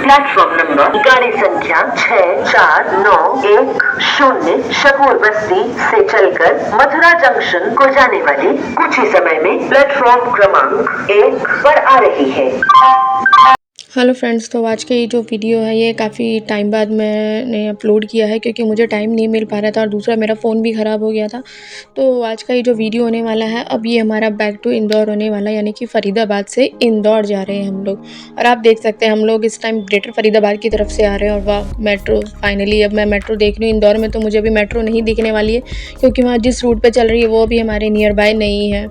Platform number गाड़ी संख्या 6491 शकूर बस्ती से चलकर मथुरा जंक्शन को जाने वाली कुछ ही समय में प्लेटफॉर्म क्रमांक 1 पर आ रही है। हेलो फ्रेंड्स, तो आज की जो वीडियो है ये काफ़ी टाइम बाद मैंने अपलोड किया है क्योंकि मुझे टाइम नहीं मिल पा रहा था और दूसरा मेरा फ़ोन भी ख़राब हो गया था। तो आज का ये जो वीडियो होने वाला है, अब ये हमारा बैक टू इंदौर होने वाला है, यानी कि फ़रीदाबाद से इंदौर जा रहे हैं हम लोग। और आप देख सकते हैं हम लोग इस टाइम ग्रेटर फ़रीदाबाद की तरफ से आ रहे हैं। और वाह, मेट्रो फाइनली अब मैं मेट्रो देख रही हूँ इंदौर में। तो मुझे अभी मेट्रो नहीं दिखने वाली है क्योंकि वहाँ जिस रूट पर चल रही है वो भी हमारे नियर बाय नहीं है।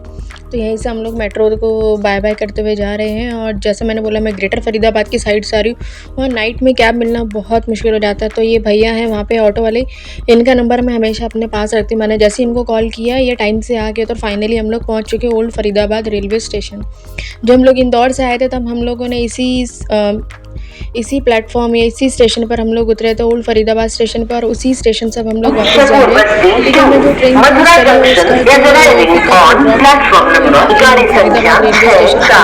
तो यहीं से हम लोग मेट्रो को बाय बाय करते हुए जा रहे हैं। और जैसे मैंने बोला, मैं ग्रेटर फ़रीदाबाद की साइड से आ रही हूँ। वहाँ नाइट में कैब मिलना बहुत मुश्किल हो जाता है। तो ये भैया हैं वहाँ पे ऑटो वाले, इनका नंबर मैं हमेशा अपने पास रखती हूँ। मैंने जैसे ही इनको कॉल किया, ये टाइम से आ गए। तो फाइनली हम लोग पहुँच चुके ओल्ड फ़रीदाबाद रेलवे स्टेशन। जब हम लोग इंदौर से आए थे तब हम लोगों ने इसी प्लेटफॉर्म या इसी स्टेशन पर हम लोग उतरे थे, ओल्ड फ़रीदाबाद स्टेशन पर। और उसी स्टेशन से अब हम लोग वापस जा रहे हैं क्योंकि हमें जो ट्रेन चूज़ करी है उसका जो पिकअप और ड्रॉप फ़रीदाबाद रेलवे स्टेशन पर था।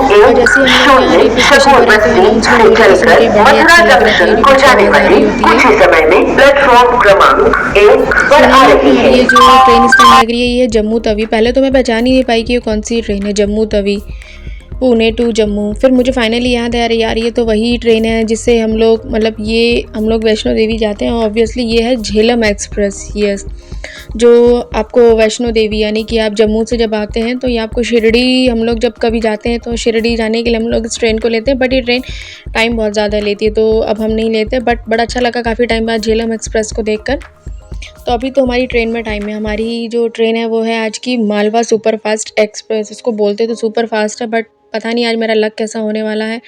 और जैसे ही हम लोग यहाँ रेलवे स्टेशन पर आते हैं, अनाउंसमेंट हो रही थी, सुन के बड़ा ही अच्छा लग रहा था। ये जो पीछे आवाज़ आ रही होती है, और ये जो ट्रेन इस टाइम लग रही है ये जम्मू तवी। पहले तो मैं पहचान ही नहीं पाई कि ये कौन सी ट्रेन है, जम्मू तवी, पुणे टू जम्मू। फिर मुझे फाइनली याद आया, यार ये तो वही ट्रेन है जिससे हम लोग हम लोग वैष्णो देवी जाते हैं। ऑब्वियसली ये है झेलम एक्सप्रेस। यस, जो आपको वैष्णो देवी यानी कि आप जम्मू से जब आते हैं तो ये आपको शिरडी, हम लोग जब कभी जाते हैं तो शिरडी जाने के लिए हम लोग इस ट्रेन को लेते हैं। बट ये ट्रेन टाइम बहुत ज़्यादा लेती है तो अब हम नहीं लेते। बट बड़ा अच्छा लगा काफ़ी टाइम बाद झेलम एक्सप्रेस को देखकर। तो अभी तो हमारी ट्रेन में टाइम है। हमारी जो ट्रेन है वो है आज की मालवा सुपर फास्ट एक्सप्रेस। इसको बोलते तो सुपर फास्ट है, बट पता नहीं आज मेरा लक कैसा होने वाला है।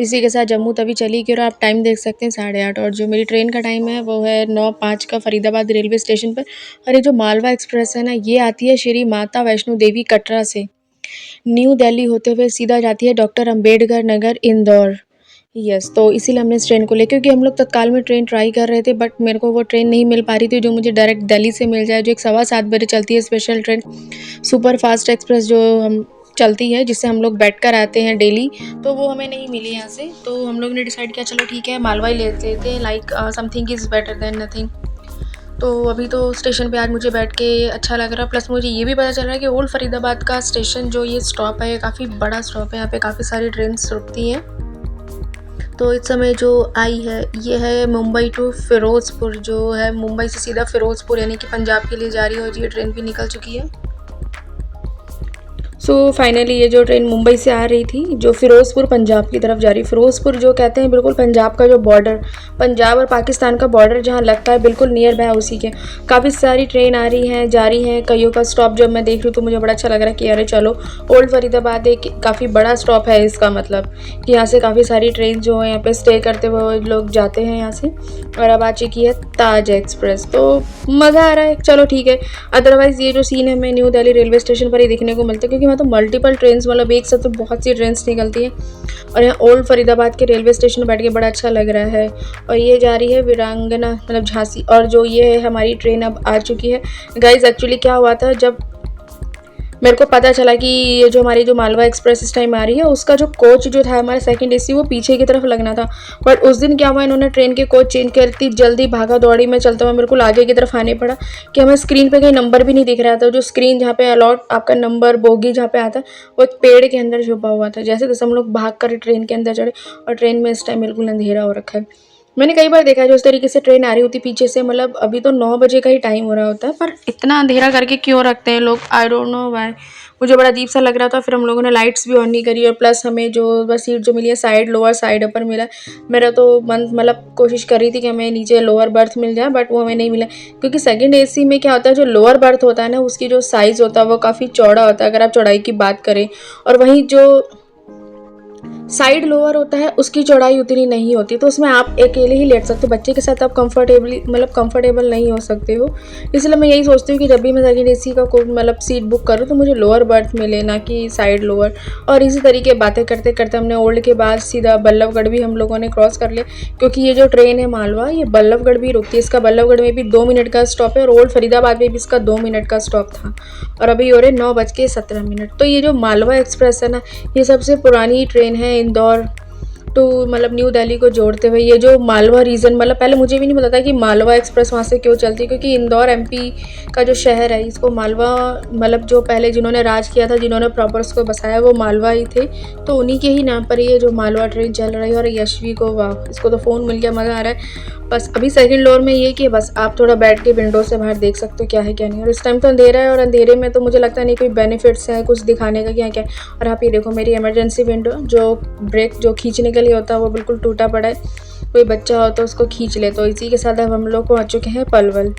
इसी के साथ जम्मू तभी चली गई। और आप टाइम देख सकते हैं 8:30। और जो मेरी ट्रेन का टाइम है वो है 9:05 का फ़रीदाबाद रेलवे स्टेशन पर। और ये जो मालवा एक्सप्रेस है ना, ये आती है श्री माता वैष्णो देवी कटरा से, न्यू दिल्ली होते हुए सीधा जाती है डॉक्टर अम्बेडकर नगर इंदौर। यस, तो इसीलिए हमने इस ट्रेन को लिया क्योंकि हम लोग तत्काल में ट्रेन ट्राई कर रहे थे बट मेरे को वो ट्रेन नहीं मिल पा रही थी जो मुझे डायरेक्ट दिल्ली से मिल जाए, जो एक 7:15 बजे चलती है special train super fast express जो हम चलती है, जिससे हम लोग बैठ कर आते हैं डेली। तो वो हमें नहीं मिली यहाँ से। तो हम लोग ने डिसाइड किया चलो ठीक है मालवा ही ले लेते हैं, like something is better than nothing. तो अभी तो स्टेशन पे आज मुझे बैठ के अच्छा लग रहा है। प्लस मुझे ये भी पता चल रहा है कि ओल्ड फ़रीदाबाद का स्टेशन जो ये स्टॉप है, ये काफ़ी बड़ा स्टॉप है। यहाँ पे काफ़ी सारी ट्रेन रुकती हैं। तो इस समय जो आई है ये है मुंबई टू फ़िरोज़पुर, जो है मुंबई से सीधा फ़िरोज़पुर यानी कि पंजाब के लिए जा रही है। और ये ट्रेन भी निकल चुकी है। सो फाइनली ये जो ट्रेन मुंबई से आ रही थी जो फ़िरोज़पुर पंजाब की तरफ जा रही है। फ़िरोज़पुर जो कहते हैं बिल्कुल पंजाब का जो बॉर्डर, पंजाब और पाकिस्तान का बॉर्डर जहाँ लगता है, बिल्कुल नियर बाय उसी के काफ़ी सारी ट्रेन आ रही हैं, जा रही हैं। कईयों का स्टॉप जब मैं देख रही हूँ तो मुझे बड़ा अच्छा लग रहा है कि अरे चलो ओल्ड फ़रीदाबाद एक काफ़ी बड़ा स्टॉप है। इसका मतलब कि यहाँ से काफ़ी सारी ट्रेन जो है यहाँ पे स्टे करते हुए लोग जाते हैं यहाँ से। और अब आ चुकी है ताज एक्सप्रेस, तो मज़ा आ रहा है। चलो ठीक है। अदरवाइज़ ये जो सीन है हमें न्यू दिल्ली रेलवे स्टेशन पर ही देखने को मिलता है क्योंकि तो मल्टीपल ट्रेन्स, मतलब एक साथ तो बहुत सी ट्रेन्स निकलती हैं। और यहाँ ओल्ड फ़रीदाबाद के रेलवे स्टेशन बैठ के बड़ा अच्छा लग रहा है। और ये जा रही है वीरांगना, मतलब झांसी। और जो ये है हमारी ट्रेन अब आ चुकी है। गाइज एक्चुअली क्या हुआ था, जब मेरे को पता चला कि ये जो हमारी जो मालवा एक्सप्रेस इस टाइम आ रही है उसका जो कोच जो था हमारा सेकंड एसी वो पीछे की तरफ लगना था। बट उस दिन क्या हुआ, इन्होंने ट्रेन के कोच चेंज कर दी। जल्दी भागा दौड़ी में चलता हुआ मेरे को आगे की तरफ आने पड़ा कि हमें स्क्रीन पे कहीं नंबर भी नहीं दिख रहा था। जो स्क्रीन जहाँ पे अलॉट आपका नंबर बोगी जहाँ पे आता वो एक पेड़ के अंदर छुपा हुआ था। जैसे तैसे हम लोग भाग कर ट्रेन के अंदर चढ़े और ट्रेन में इस टाइम बिल्कुल अंधेरा हो रखा है। मैंने कई बार देखा है जो इस तरीके से ट्रेन आ रही होती पीछे से, मतलब अभी तो 9 बजे का ही टाइम हो रहा होता है पर इतना अंधेरा करके क्यों रखते हैं लोग, आई डोंट नो व्हाई। मुझे बड़ा अजीब सा लग रहा था। फिर हम लोगों ने लाइट्स भी ऑन नहीं करी। और प्लस हमें जो बस सीट जो मिली है साइड लोअर साइड अपर मिला। मेरा तो मन मतलब कोशिश कर रही थी कि हमें नीचे लोअर बर्थ मिल जाए बट वो हमें नहीं मिला क्योंकि सेकंड एसी में क्या होता है, जो लोअर बर्थ होता है ना उसकी जो साइज़ होता है वो काफ़ी चौड़ा होता है अगर आप चौड़ाई की बात करें। और वहीं जो साइड लोअर होता है उसकी चौड़ाई उतनी नहीं होती, तो उसमें आप अकेले ही लेट सकते हो। बच्चे के साथ आप कंफर्टेबल नहीं हो सकते हो। इसलिए मैं यही सोचती हूँ कि जब भी मैं सेकंड एसी का मतलब सीट बुक करूँ तो मुझे लोअर बर्थ मिले, ना कि साइड लोअर। और इसी तरीके बातें करते करते हमने ओल्ड के बाद सीधा बल्लभगढ़ भी हम लोगों ने क्रॉस कर लिया क्योंकि ये जो ट्रेन है मालवा ये बल्लभगढ़ भी रुकती है। इसका बल्लभगढ़ में भी 2 मिनट का स्टॉप है और ओल्ड फ़रीदाबाद में भी इसका 2 मिनट का स्टॉप था। और अभी हो रहे 9:17। तो ये जो मालवा एक्सप्रेस है ना, ये सबसे पुरानी ट्रेन है इंदौर टू मतलब न्यू दिल्ली को जोड़ते हुए ये जो मालवा रीजन, मतलब पहले मुझे भी नहीं पता था कि मालवा एक्सप्रेस वहाँ से क्यों चलती है, क्योंकि इंदौर एमपी का जो शहर है इसको मालवा, मतलब जो पहले जिन्होंने राज किया था, जिन्होंने प्रॉपर उसको बसाया वो मालवा ही थे, तो उन्हीं के ही नाम पर ये जो मालवा ट्रेन चल रही है। और यशवी को, वाह, इसको तो फ़ोन मिल गया, मज़ा आ रहा है। बस अभी सेकंड फ्लोर में ये कि बस आप थोड़ा बैठ के विंडो से बाहर देख सकते हो क्या है क्या नहीं। और इस टाइम तो अंधेरा है, और अंधेरे में तो मुझे लगता नहीं कोई बेनिफिट्स है कुछ दिखाने का क्या क्या। और आप ये देखो मेरी इमरजेंसी विंडो, जो ब्रेक जो खींचने के लिए होता है वो बिल्कुल टूटा पड़ा है, कोई बच्चा हो तो उसको खींच ले। तो इसी के साथ अब हम लोग पहुँच चुके हैं पलवल।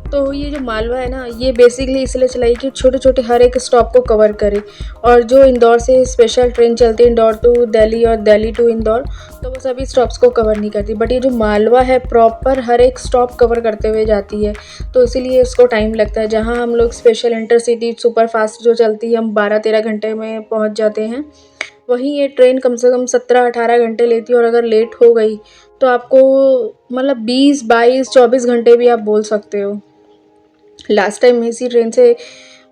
तो ये जो मालवा है ना, ये बेसिकली इसलिए चलाई कि छोटे छोटे हर एक स्टॉप को कवर करे। और जो इंदौर से स्पेशल ट्रेन चलती है इंदौर टू दिल्ली और दिल्ली टू इंदौर, तो वो सभी स्टॉप्स को कवर नहीं करती, बट ये जो मालवा है प्रॉपर हर एक स्टॉप कवर करते हुए जाती है, तो इसीलिए इसको टाइम लगता है। जहाँ हम लोग स्पेशल इंटरसिटी सुपर फास्ट जो चलती है हम 12-13 घंटे में पहुँच जाते हैं, वहीं ये ट्रेन कम से कम 17-18 घंटे लेती है। और अगर लेट हो गई तो आपको मतलब 20-22-24 घंटे भी आप बोल सकते हो। लास्ट टाइम मैं इसी ट्रेन से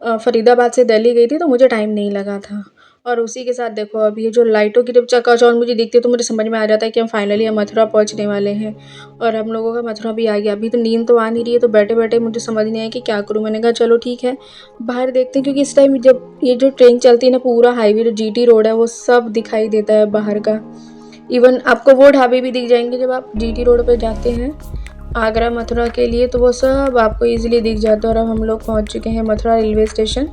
फरीदाबाद से दिल्ली गई थी तो मुझे टाइम नहीं लगा था। और उसी के साथ देखो अब ये जो लाइटों की जब चकाचौंध मुझे दिखती है तो मुझे समझ में आ जाता है कि हम फाइनली हम मथुरा पहुंचने वाले हैं। और हम लोगों का मथुरा भी आ गया। अभी तो नींद तो आ नहीं रही है, तो बैठे बैठे मुझे समझ नहीं आया कि क्या करूँ। मैंने कहा चलो ठीक है बाहर देखते हैं, क्योंकि इस टाइम जब ये जो ट्रेन चलती है ना, पूरा हाईवे जो जीटी रोड है वो सब दिखाई देता है बाहर का। इवन आपको वो ढाबे भी दिख जाएंगे जब आप जीटी रोड पर जाते हैं आगरा मथुरा के लिए, तो वो सब आपको इजीली दिख जाता है। और अब हम लोग पहुंच चुके हैं मथुरा रेलवे स्टेशन।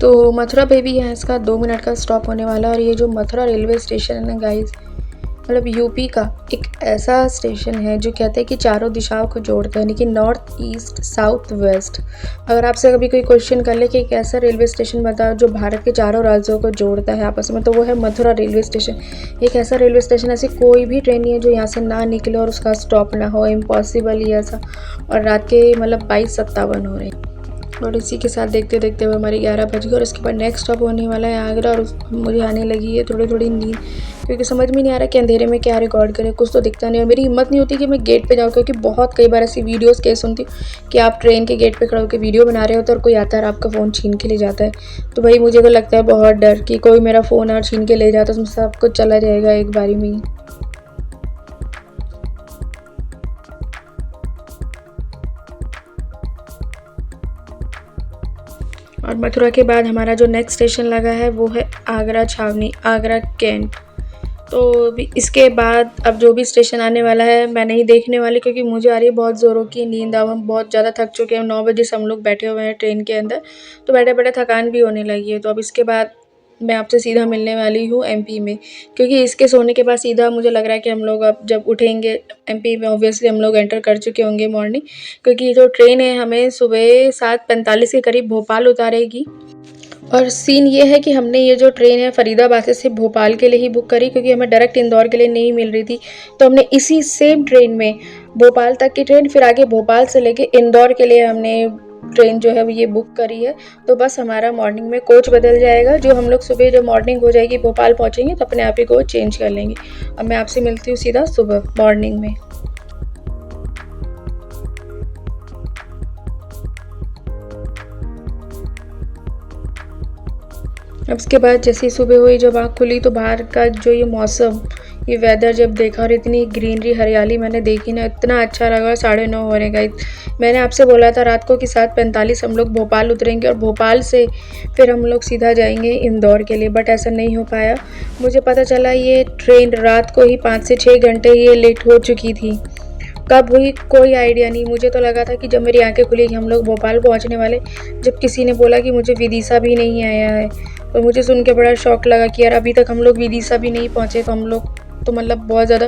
तो मथुरा पे भी यहाँ इसका 2 मिनट का स्टॉप होने वाला है। और ये जो मथुरा रेलवे स्टेशन है ना गाइस, मतलब यूपी का एक ऐसा स्टेशन है जो कहते हैं कि चारों दिशाओं को जोड़ता है, यानी कि नॉर्थ ईस्ट साउथ वेस्ट। अगर आपसे कभी कोई क्वेश्चन कर ले कि एक ऐसा रेलवे स्टेशन बताओ जो भारत के चारों राज्यों को जोड़ता है आपस में, तो वो है मथुरा रेलवे स्टेशन। एक ऐसा रेलवे स्टेशन, ऐसी कोई भी ट्रेन नहीं है जो यहाँ से ना निकले और उसका स्टॉप ना हो, इम्पॉसिबल ही ऐसा। और रात के मतलब 22:57 हो रहे हैं। और इसी के साथ देखते देखते हुए हमारी 11 बज गई। और उसके बाद नेक्स्ट स्टॉप होने वाला है आगरा। और मुझे आने लगी है थोड़ी थोड़ी नींद, क्योंकि समझ में नहीं आ रहा कि अंधेरे में क्या रिकॉर्ड करें, कुछ तो दिखता नहीं। और मेरी हिम्मत नहीं होती कि मैं गेट पे जाऊँ, क्योंकि बहुत कई बार ऐसी वीडियोस केस सुनती हूँ कि आप ट्रेन के गेट पे खड़े होकर वीडियो बना रहे होते और कोई आता है और आपका फ़ोन छीन के ले जाता है। तो भाई मुझे तो लगता है बहुत डर कि कोई मेरा फ़ोन और छीन के ले जाता तो सब कुछ चला जाएगा एक बारी में ही। और मथुरा के बाद हमारा जो नेक्स्ट स्टेशन लगा है वो है आगरा छावनी, आगरा कैंट। तो भी इसके बाद अब जो भी स्टेशन आने वाला है मैं नहीं देखने वाली, क्योंकि मुझे आ रही है बहुत ज़ोरों की नींद। अब हम बहुत ज़्यादा थक चुके हैं, 9 बजे से हम लोग बैठे हुए हैं ट्रेन के अंदर, तो बैठे बैठे थकान भी होने लगी है। तो अब इसके बाद मैं आपसे सीधा मिलने वाली हूँ एमपी में, क्योंकि इसके सोने के बाद सीधा मुझे लग रहा है कि हम लोग अब जब उठेंगे एमपी में, ऑब्वियसली हम लोग एंटर कर चुके होंगे मॉर्निंग, क्योंकि ये जो ट्रेन है हमें सुबह 7:45 के करीब भोपाल उतारेगी। और सीन ये है कि हमने ये जो ट्रेन है फरीदाबाद से सिर्फ भोपाल के लिए ही बुक करी, क्योंकि हमें डायरेक्ट इंदौर के लिए नहीं मिल रही थी। तो हमने इसी सेम ट्रेन में भोपाल तक की ट्रेन, फिर आगे भोपाल से लेके इंदौर के लिए हमने ट्रेन जो है ये बुक करी है। तो बस हमारा मॉर्निंग में कोच बदल जाएगा, जो हम लोग सुबह जब मॉर्निंग हो जाएगी भोपाल पहुँचेंगे तो अपने आप ही कोच चेंज कर लेंगे। अब मैं आपसे मिलती हूँ सीधा सुबह मॉर्निंग में। अब उसके बाद जैसे ही सुबह हुई, जब आँख खुली तो बाहर का जो ये मौसम, ये वेदर जब देखा और इतनी ग्रीनरी हरियाली मैंने देखी ना, इतना अच्छा लगा। 9:30 हो रहे गए। मैंने आपसे बोला था रात को कि 7:45 हम लोग भोपाल उतरेंगे और भोपाल से फिर हम लोग सीधा जाएंगे इंदौर के लिए, बट ऐसा नहीं हो पाया। मुझे पता चला ये ट्रेन रात को ही 5 से 6 घंटे ये लेट हो चुकी थी। कब हुई कोई आइडिया नहीं। मुझे तो लगा था कि जब मेरी आंखें खुली कि हम लोग भोपाल पहुंचने वाले, जब किसी ने बोला कि मुझे विदिशा भी नहीं आया है, तो मुझे सुन के बड़ा शौक लगा कि यार अभी तक हम लोग विदिशा भी नहीं पहुंचे। तो हम लोग तो मतलब बहुत ज़्यादा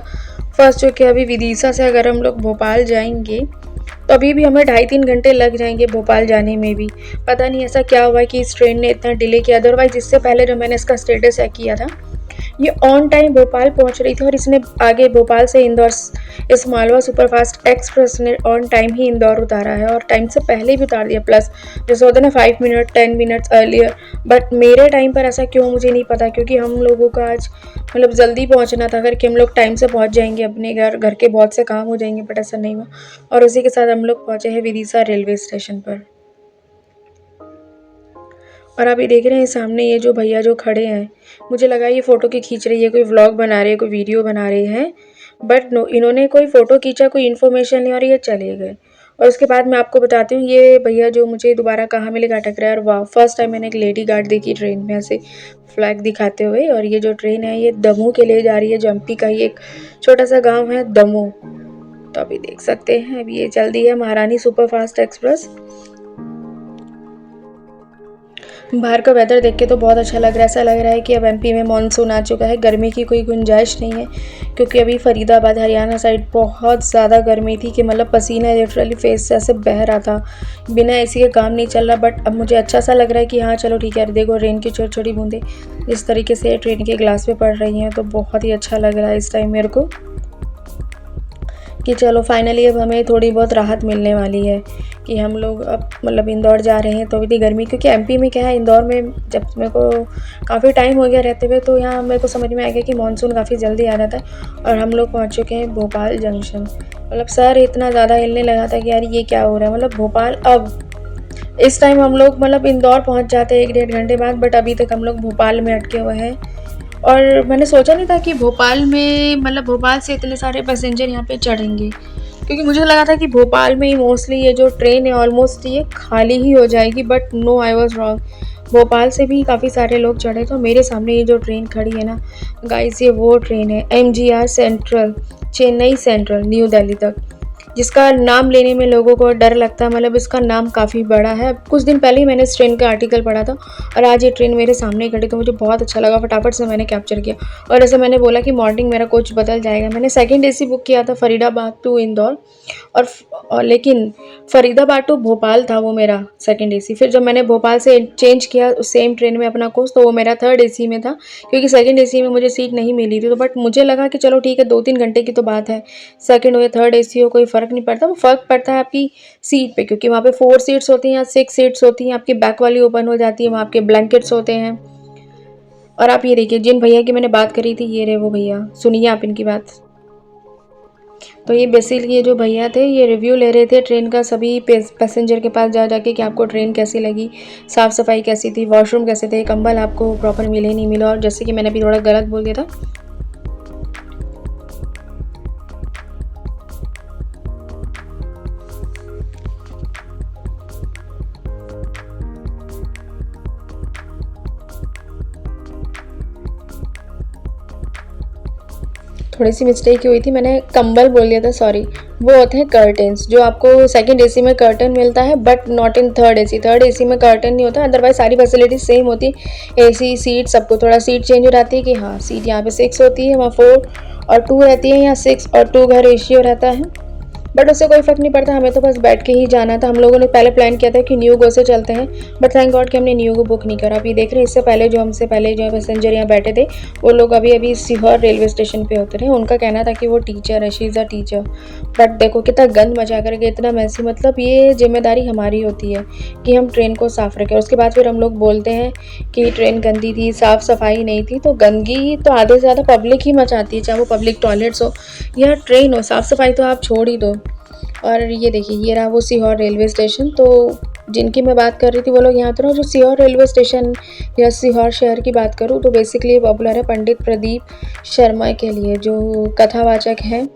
फंस चुके हैं। अभी विदिशा से अगर हम लोग भोपाल जाएंगे तो अभी भी हमें 2.5-3 घंटे लग जाएंगे भोपाल जाने में भी। पता नहीं ऐसा क्या हुआ कि इस ट्रेन ने इतना डिले किया। अदरवाइज इससे पहले जो मैंने इसका स्टेटस चेक किया था, ये ऑन टाइम भोपाल पहुंच रही थी। और इसने आगे भोपाल से इंदौर, इस मालवा सुपरफास्ट एक्सप्रेस ने ऑन टाइम ही इंदौर उतारा है, और टाइम से पहले भी उतार दिया। प्लस जैसे होता है ना 5 मिनट 10 मिनट्स अर्लियर, बट मेरे टाइम पर ऐसा क्यों मुझे नहीं पता, क्योंकि हम लोगों का आज मतलब जल्दी पहुंचना था करके हम लोग टाइम से पहुंच जाएंगे अपने घर, घर के बहुत से काम हो जाएंगे, बट ऐसा नहीं हुआ। और उसी के साथ हम लोग पहुंचे हैं विदिशा रेलवे स्टेशन पर। और आप ये देख रहे हैं सामने ये जो भैया जो खड़े हैं, मुझे लगा ये फ़ोटो की खींच रही है, कोई व्लॉग बना रहे हैं, कोई वीडियो बना रहे हैं, बट नो, इन्होंने कोई फ़ोटो खींचा, कोई इन्फॉर्मेशन नहीं और ये चले गए। और उसके बाद मैं आपको बताती हूँ ये भैया जो मुझे दोबारा कहाँ मिलेगा अटक रहा है। और वाह, फर्स्ट टाइम मैंने एक लेडी गार्ड देखी ट्रेन में ऐसे फ्लैग दिखाते हुए। और ये जो ट्रेन है ये दमोह के लिए जा रही है, जो एमपी का ही एक छोटा सा गाँव है दमोह। तो अभी देख सकते हैं अभी ये चल दी है महारानी सुपरफास्ट एक्सप्रेस। बाहर का वेदर देख के तो बहुत अच्छा लग रहा है, ऐसा लग रहा है कि अब एमपी में मानसून आ चुका है, गर्मी की कोई गुंजाइश नहीं है। क्योंकि अभी फरीदाबाद हरियाणा साइड बहुत ज़्यादा गर्मी थी कि मतलब पसीना लिटरली फेस से ऐसे बह रहा था, बिना एसी के काम नहीं चल रहा। बट अब मुझे अच्छा सा लग रहा है कि हाँ चलो ठीक है, देखो रेन की छोटी छोटी बूंदें जिस तरीके से ट्रेन के ग्लास पे पड़ रही हैं तो बहुत ही अच्छा लग रहा है इस टाइम मेरे को कि चलो फाइनली अब हमें थोड़ी बहुत राहत मिलने वाली है कि हम लोग अब मतलब इंदौर जा रहे हैं। तो इतनी गर्मी, क्योंकि एमपी में क्या है, इंदौर में जब मेरे को काफ़ी टाइम हो गया रहते हुए, तो यहाँ मेरे को समझ में आ गया कि मानसून काफ़ी जल्दी आ जाता है। और हम लोग पहुँच चुके हैं भोपाल जंक्शन। मतलब सर इतना ज़्यादा हिलने लगा था कि यार ये क्या हो रहा है, मतलब भोपाल अब इस टाइम हम लोग मतलब इंदौर पहुँच जाते हैं 1-1.5 घंटे बाद, बट अभी तक हम लोग भोपाल में अटके हुए हैं। और मैंने सोचा नहीं था कि भोपाल में मतलब भोपाल से इतने सारे पैसेंजर यहाँ पे चढ़ेंगे, क्योंकि मुझे लगा था कि भोपाल में ही मोस्टली ये जो ट्रेन है ऑलमोस्ट ये खाली ही हो जाएगी, but no, I was wrong. Bhopal से भी काफ़ी सारे लोग चढ़े। तो मेरे सामने ये जो ट्रेन खड़ी है ना गाइस, ये वो ट्रेन है MGR central, Chennai central new Delhi तक, जिसका नाम लेने में लोगों को डर लगता है। मतलब इसका नाम काफ़ी बड़ा है। कुछ दिन पहले ही मैंने इस ट्रेन का आर्टिकल पढ़ा था और आज ये ट्रेन मेरे सामने खड़ी, तो मुझे बहुत अच्छा लगा, फटाफट से मैंने कैप्चर किया। और जैसे मैंने बोला कि मॉर्निंग मेरा कोच बदल जाएगा, मैंने सेकंड AC बुक किया था फरीदाबाद टू इंदौर, और लेकिन फरीदाबाद टू भोपाल था वो मेरा सेकंड AC। फिर जब मैंने भोपाल से चेंज किया उस सेम ट्रेन में अपना कोच, तो वो मेरा थर्ड AC में था, क्योंकि सेकंड AC में मुझे सीट नहीं मिली थी। तो बट मुझे लगा कि चलो ठीक है, 2-3 घंटे की तो बात है, सेकंड हो या थर्ड AC हो कोई फ़र्क नहीं पड़ता। वो फ़र्क पड़ता है आपकी सीट पे, क्योंकि वहाँ पे 4 सीट्स होती हैं या 6 सीट्स होती हैं, आपकी बैक वाली ओपन हो जाती है, वहाँ आपके ब्लैंकेट्स होते हैं। और आप ये देखिए जिन भैया की मैंने बात करी थी, ये रहे वो भैया, सुनिए आप इनकी बात। तो ये बेसिकली ये जो भैया थे ये रिव्यू ले रहे थे ट्रेन का, सभी पैसेंजर के पास जा जाके कि आपको ट्रेन कैसी लगी, साफ़ सफाई कैसी थी, वॉशरूम कैसे थे, कंबल आपको प्रॉपर मिले नहीं मिला। और जैसे कि मैंने अभी थोड़ा गलत बोल दिया था, थोड़ी सी मिस्टेक हुई थी, मैंने कंबल बोल दिया था, सॉरी। वो होते हैं कर्टन्स, जो आपको सेकंड AC में कर्टन मिलता है, but not in third AC। Third AC में कर्टन नहीं होता, अदरवाइज सारी फैसिलिटीज सेम होती है। AC सीट सबको थोड़ा सीट चेंज हो जाती है कि हाँ सीट यहाँ पे 6 होती है, वहाँ 4 और 2 रहती है, यहाँ 6 और 2 का रेशियो रहता है। बट उससे कोई फ़र्क नहीं पड़ता, हमें तो बस बैठ के ही जाना था। हम लोगों ने पहले प्लान किया था कि न्यू गो से चलते हैं, बट थैंक गॉड कि हमने न्यू गो बुक नहीं करा। आप ये देख रहे हैं इससे पहले जो हमसे पहले जो पैसेंजर यहाँ बैठे थे वो लोग अभी सीहोर रेलवे स्टेशन पे उतरे। उनका कहना था कि वो टीचर है, she is a teacher. But देखो कितना गंद मचा करके, इतना मैसी। मतलब ये जिम्मेदारी हमारी होती है कि हम ट्रेन को साफ़ रखें। उसके बाद फिर हम लोग बोलते हैं कि ट्रेन गंदी थी, साफ़ सफाई नहीं थी। तो गंदगी तो आधे से ज़्यादा पब्लिक ही मचाती है, चाहे वो पब्लिक टॉयलेट्स हो या ट्रेन हो, साफ़ सफाई तो आप छोड़ ही दो। और ये देखिए ये रहा वो सीहोर रेलवे स्टेशन। तो जिनकी मैं बात कर रही थी वो लोग यहाँ तो, जो सीहोर रेलवे स्टेशन या सीहोर शहर की बात करूँ तो बेसिकली पॉपुलर है पंडित प्रदीप शर्मा के लिए, जो कथावाचक हैं,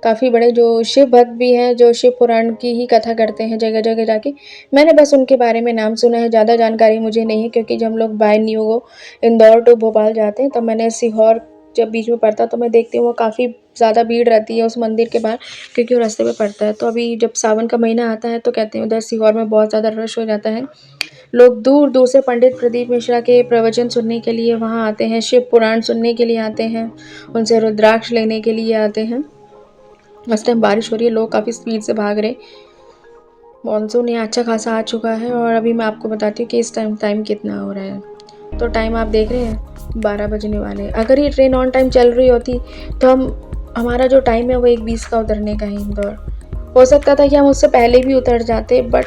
काफ़ी बड़े, जो शिव भक्त भी हैं, जो शिव पुराण की ही कथा करते हैं जगह जगह जाके। मैंने बस उनके बारे में नाम सुना है, ज़्यादा जानकारी मुझे नहीं है, क्योंकि जब हम लोग by NueGo Indore to Bhopal जाते हैं तब मैंने सीहोर जब बीच में पड़ता तो मैं देखती हूँ वो काफ़ी ज़्यादा भीड़ रहती है उस मंदिर के बाहर, क्योंकि वो रास्ते पे पड़ता है। तो अभी जब सावन का महीना आता है तो कहते हैं उधर सीहोर में बहुत ज़्यादा रश हो जाता है। लोग दूर दूर से पंडित प्रदीप मिश्रा के प्रवचन सुनने के लिए वहाँ आते हैं, शिव पुराण सुनने के लिए आते हैं, उनसे रुद्राक्ष लेने के लिए आते हैं। इस टाइम बारिश हो रही है, लोग काफ़ी स्पीड से भाग रहे। मानसून यहाँ अच्छा खासा आ चुका है। और अभी मैं आपको बताती हूँ कि इस टाइम कितना हो रहा है। तो टाइम आप देख रहे हैं 12 बजने वाले। अगर ये ट्रेन ऑन टाइम चल रही होती तो हमारा जो टाइम है वो 1:20 का उतरने का है इंदौर। हो सकता था कि हम उससे पहले भी उतर जाते, बट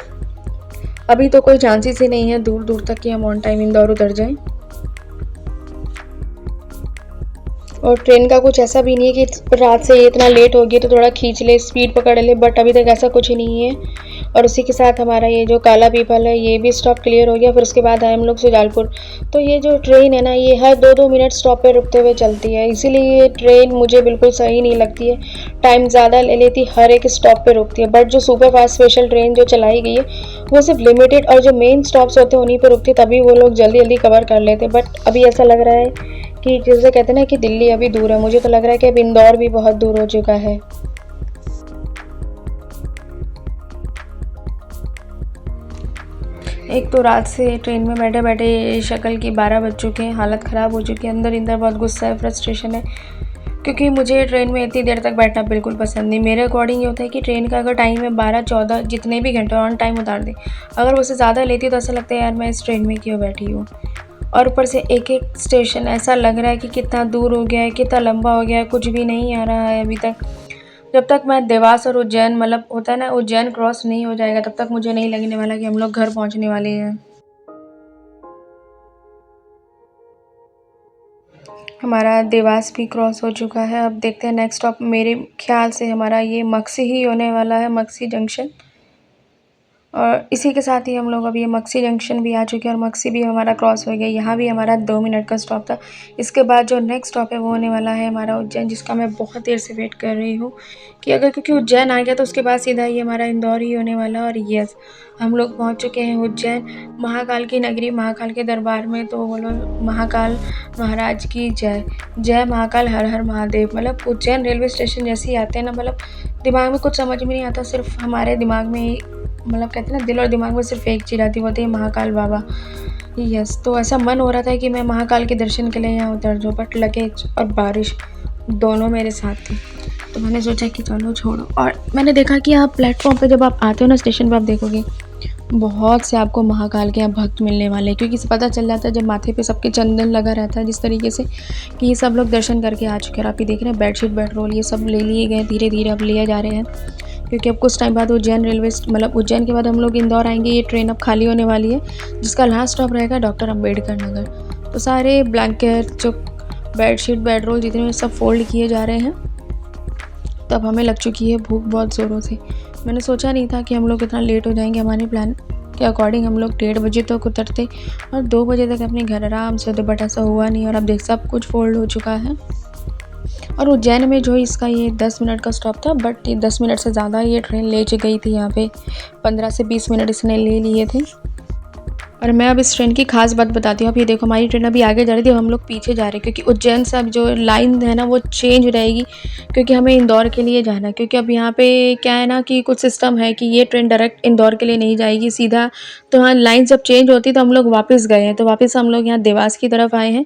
अभी तो कोई चांसेस ही नहीं है दूर दूर तक कि हम ऑन टाइम इंदौर उतर जाएं। और ट्रेन का कुछ ऐसा भी नहीं है कि रात से इतना लेट हो गया तो थोड़ा खींच ले, स्पीड पकड़ ले, बट अभी तक ऐसा कुछ ही नहीं है। और उसी के साथ हमारा ये जो काला पीपल है ये भी स्टॉप क्लियर हो गया। फिर उसके बाद आए हम लोग सुजालपुर। तो ये जो ट्रेन है ना ये हर 2-2 मिनट स्टॉप पे रुकते हुए चलती है, इसीलिए ये ट्रेन मुझे बिल्कुल सही नहीं लगती है। टाइम ज़्यादा ले लेती, हर एक स्टॉप पे रुकती है। बट जो सुपर फास्ट स्पेशल ट्रेन जो चलाई गई है वो सिर्फ लिमिटेड और जो मेन स्टॉप्स होते हैं उन्हीं पे रुकती है, तभी वो लोग जल्दी जल्दी कवर कर लेते। बट अभी ऐसा लग रहा है कि जैसे कहते हैं ना कि दिल्ली अभी दूर है, मुझे तो लग रहा है कि अब इंदौर भी बहुत दूर हो चुका है। एक तो रात से ट्रेन में बैठे बैठे शक्ल की 12 बज चुके हैं, हालत ख़राब हो चुकी है, अंदर इंदर बहुत गुस्सा है, फ्रस्ट्रेशन है, क्योंकि मुझे ट्रेन में इतनी देर तक बैठना बिल्कुल पसंद नहीं। मेरे अकॉर्डिंग ये होता है कि ट्रेन का अगर टाइम है 12-14 जितने भी घंटे ऑन टाइम उतार दें, अगर उससे ज़्यादा लेती तो ऐसा लगता है यार मैं इस ट्रेन में क्यों बैठी हूँ। और ऊपर से एक एक स्टेशन ऐसा लग रहा है कि कितना दूर हो गया है, कितना लंबा हो गया है, कुछ भी नहीं आ रहा है अभी तक। जब तक मैं देवास और उज्जैन मतलब होता है ना उज्जैन क्रॉस नहीं हो जाएगा तब तक मुझे नहीं लगने वाला कि हम लोग घर पहुंचने वाले हैं। हमारा देवास भी क्रॉस हो चुका है। अब देखते हैं नेक्स्ट स्टॉप मेरे ख्याल से हमारा ये मक्सी ही होने वाला है, मक्सी जंक्शन। और इसी के साथ ही हम लोग अब ये मक्सी जंक्शन भी आ चुके हैं और मक्सी भी हमारा क्रॉस हो गया। यहाँ भी हमारा 2 मिनट का स्टॉप था। इसके बाद जो नेक्स्ट स्टॉप है वो होने वाला है हमारा उज्जैन, जिसका मैं बहुत देर से वेट कर रही हूँ कि अगर क्योंकि उज्जैन आ गया तो उसके बाद सीधा ये हमारा इंदौर ही होने वाला है। और यस, हम लोग पहुँच चुके हैं उज्जैन, महाकाल की नगरी, महाकाल के दरबार में। तो बोलो महाकाल महाराज की जय, जय महाकाल, हर हर महादेव। मतलब उज्जैन रेलवे स्टेशन जैसे ही आते हैं ना, मतलब दिमाग में कुछ समझ में नहीं आता, सिर्फ हमारे दिमाग में मतलब कहते हैं ना दिल और दिमाग में सिर्फ एक चीज़ आती है, वो होती है महाकाल बाबा। यस, तो ऐसा मन हो रहा था कि मैं महाकाल के दर्शन के लिए यहाँ उतर जाऊँ, बट लगेज और बारिश दोनों मेरे साथ थी, तो मैंने सोचा कि चलो छोड़ो। और मैंने देखा कि आप प्लेटफॉर्म पे जब आप आते हो ना स्टेशन पे, आप देखोगे बहुत से आपको महाकाल के यहाँ भक्त मिलने वाले हैं, क्योंकि इसे पता चल जाता है जब माथे पे सबके चंदन लगा रहता है जिस तरीके से कि ये सब लोग दर्शन करके आ चुके हैं। आप ये देख रहे हैं बेडशीट बेडरोल ये सब ले लिए गए, धीरे धीरे अब लिए जा रहे हैं, क्योंकि अब कुछ टाइम बाद उज्जैन रेलवे मतलब उज्जैन के बाद हम लोग इंदौर आएंगे। ये ट्रेन अब खाली होने वाली है, जिसका लास्ट स्टॉप रहेगा डॉक्टर अम्बेडकर नगर। तो सारे ब्लैंकेट जो बेडशीट बेडरोल जितने में सब फोल्ड किए जा रहे हैं। तब हमें लग चुकी है भूख बहुत ज़ोरों से। मैंने सोचा नहीं था कि हम लोग इतना लेट हो जाएंगे। हमारे प्लान के अकॉर्डिंग हम लोग 1:30 बजे तक उतरते और 2 बजे तक अपने घर आराम से, तो बट ऐसा हुआ नहीं। और अब देख सब कुछ फोल्ड हो चुका है। और उज्जैन में जो इसका ये 10 मिनट का स्टॉप था, बट ये 10 मिनट से ज़्यादा ये ट्रेन ले गई थी। यहाँ पे 15 से 20 मिनट इसने ले लिए थे। और मैं अब इस ट्रेन की खास बात बताती हूँ। अब ये देखो हमारी ट्रेन अभी आगे जा रही थी, हम लोग पीछे जा रहे हैं, क्योंकि उज्जैन से अब जो लाइन है ना वो चेंज रहेगी, क्योंकि हमें इंदौर के लिए जाना है। क्योंकि अब यहाँ पे क्या है ना कि कुछ सिस्टम है कि ये ट्रेन डायरेक्ट इंदौर के लिए नहीं जाएगी सीधा, तो हाँ लाइन जब चेंज होती तो हम लोग वापस गए हैं, तो वापस हम लोग यहाँ देवास की तरफ आए हैं।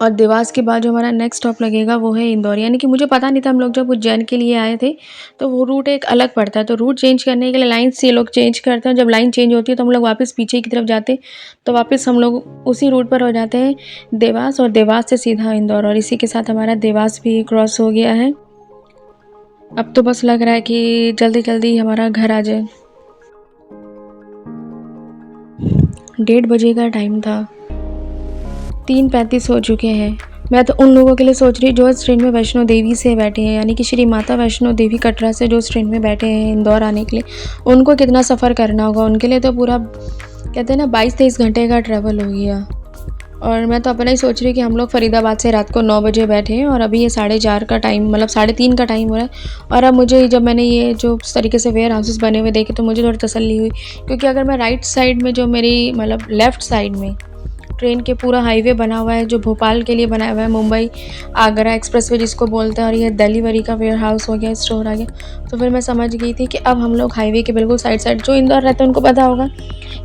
और देवास के बाद जो हमारा नेक्स्ट स्टॉप लगेगा वो है इंदौर। यानी कि मुझे पता नहीं था, हम लोग जब उज्जैन के लिए आए थे तो वो रूट एक अलग पड़ता है, तो रूट चेंज करने के लिए लाइन से ये लोग चेंज करते हैं। जब लाइन चेंज होती है तो हम लोग वापस पीछे की तरफ जाते हैं, तो वापस हम लोग उसी रूट पर हो जाते हैं देवास, और देवास से सीधा इंदौर। और इसी के साथ हमारा देवास भी क्रॉस हो गया है। अब तो बस लग रहा है कि जल्दी जल्दी हमारा घर आ जाए। 1:30 बजे का टाइम था, 3:35 हो चुके हैं। मैं तो उन लोगों के लिए सोच रही जो इस ट्रेन में वैष्णो देवी से बैठे हैं, यानी कि श्री माता वैष्णो देवी कटरा से जो इस ट्रेन में बैठे हैं इंदौर आने के लिए, उनको कितना सफ़र करना होगा। उनके लिए तो पूरा कहते हैं ना 22-23 घंटे का ट्रैवल हो गया। और मैं तो अपना ही सोच रही कि हम लोग फरीदाबाद से रात को 9 बजे बैठे हैं और अभी ये 4:30 का टाइम मतलब 3:30 का टाइम हो रहा है। और अब मुझे जब मैंने ये जो इस तरीके से वेयर हाउसेस बने हुए देखे तो मुझे थोड़ी तसल्ली हुई, क्योंकि अगर मैं राइट साइड में जो मेरी मतलब लेफ़्ट साइड में ट्रेन के पूरा हाईवे बना हुआ है जो भोपाल के लिए बनाया हुआ है, मुंबई आगरा एक्सप्रेसवे जिसको बोलते हैं, और ये डिलीवरी का वेयर हाउस हो गया, स्टोर आ गया, तो फिर मैं समझ गई थी कि अब हम लोग हाईवे के बिल्कुल साइड जो इंदौर रहते हैं उनको पता होगा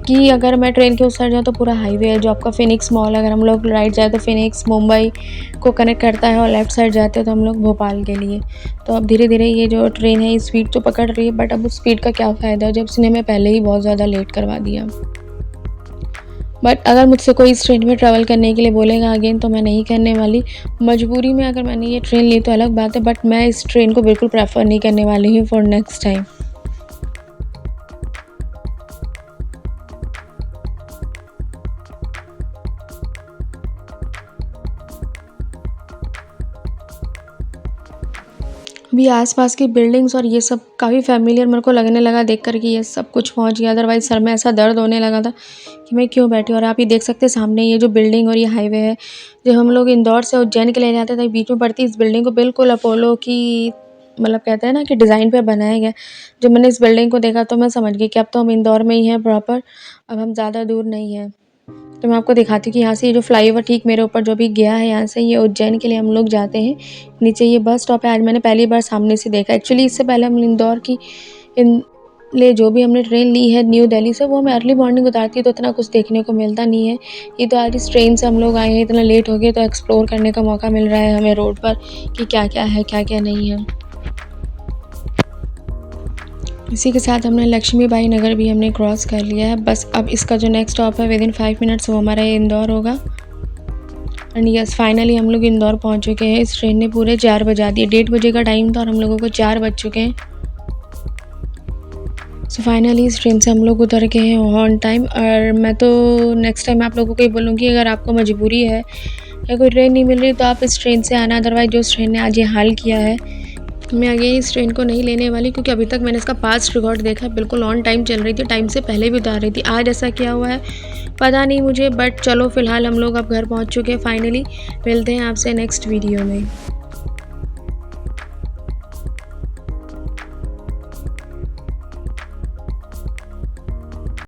कि अगर मैं ट्रेन के उस साइड जाऊँ तो पूरा हाईवे है जो आपका फिनिक्स मॉल, अगर हम लोग राइट जाए तो फिनिक्स मुंबई को कनेक्ट करता है, और लेफ़्ट साइड जाते हैं तो हम लोग भोपाल के लिए। तो अब धीरे धीरे ये जो ट्रेन है स्पीड तो पकड़ रही है, बट अब उस स्पीड का क्या फ़ायदा जब इसने हमें पहले ही बहुत ज़्यादा लेट करवा दिया। बट अगर मुझसे कोई इस ट्रेन में ट्रैवल करने के लिए बोलेगा अगेन तो मैं नहीं करने वाली। मजबूरी में अगर मैंने ये ट्रेन ली तो अलग बात है, बट मैं इस ट्रेन को बिल्कुल प्रेफर नहीं करने वाली हूँ फॉर नेक्स्ट टाइम। भी आसपास की बिल्डिंग्स और ये सब काफ़ी फैमिलियर मेरे को लगने लगा देख कर कि ये सब कुछ पहुंच गया। अदरवाइज़ सर में ऐसा दर्द होने लगा था कि मैं क्यों बैठी। और आप ये देख सकते हैं सामने ये जो बिल्डिंग और ये हाईवे है, जब हम लोग इंदौर से उज्जैन के लिए जाते थे बीच में पड़ती इस बिल्डिंग को बिल्कुल अपोलो की मतलब कहते हैं ना कि डिज़ाइन पे बनाया गया। जब मैंने इस बिल्डिंग को देखा तो मैं समझ गई कि अब तो हम इंदौर में ही हैं प्रॉपर, अब हम ज़्यादा दूर नहीं हैं। तो मैं आपको दिखाती हूँ कि यहाँ से ये जो फ्लाईओवर ठीक मेरे ऊपर जो भी गया है, यहाँ से ये उज्जैन के लिए हम लोग जाते हैं। नीचे ये बस स्टॉप है, आज मैंने पहली बार सामने से देखा। एक्चुअली इससे पहले हम इंदौर की इन लिए जो भी हमने ट्रेन ली है न्यू दिल्ली से, वो हमें अर्ली मॉर्निंग उतारती है तो इतना कुछ देखने को मिलता नहीं है। ये तो आज इस ट्रेन से हम लोग आए हैं, इतना लेट हो गए तो एक्सप्लोर करने का मौका मिल रहा है हमें रोड पर कि क्या क्या है क्या क्या नहीं है। इसी के साथ हमने लक्ष्मीबाई नगर भी हमने क्रॉस कर लिया है। बस अब इसका जो नेक्स्ट स्टॉप है विदिन 5 मिनट्स वो हमारा ये इंदौर होगा। एंड यस फाइनली हम लोग इंदौर पहुंच चुके हैं। इस ट्रेन ने पूरे 4 बजा दिए। 1:30 बजे का टाइम था और हम लोगों को 4 बज चुके हैं। सो फाइनली इस ट्रेन से हम लोग उतर गए हैं ऑन टाइम। और मैं तो नेक्स्ट टाइम आप लोगों को ये बोलूँगी, अगर आपको मजबूरी है या कोई ट्रेन नहीं मिल रही तो आप इस ट्रेन से आना। अदरवाइज जो इस ट्रेन ने आज ये हाल किया है, मैं अगेन इस ट्रेन को नहीं लेने वाली, क्योंकि अभी तक मैंने इसका पास्ट रिकॉर्ड देखा है, बिल्कुल ऑन टाइम चल रही थी, टाइम से पहले भी उतार रही थी। आज ऐसा क्या हुआ है पता नहीं मुझे, बट चलो फ़िलहाल हम लोग अब घर पहुंच चुके हैं फाइनली। मिलते हैं आपसे नेक्स्ट वीडियो में।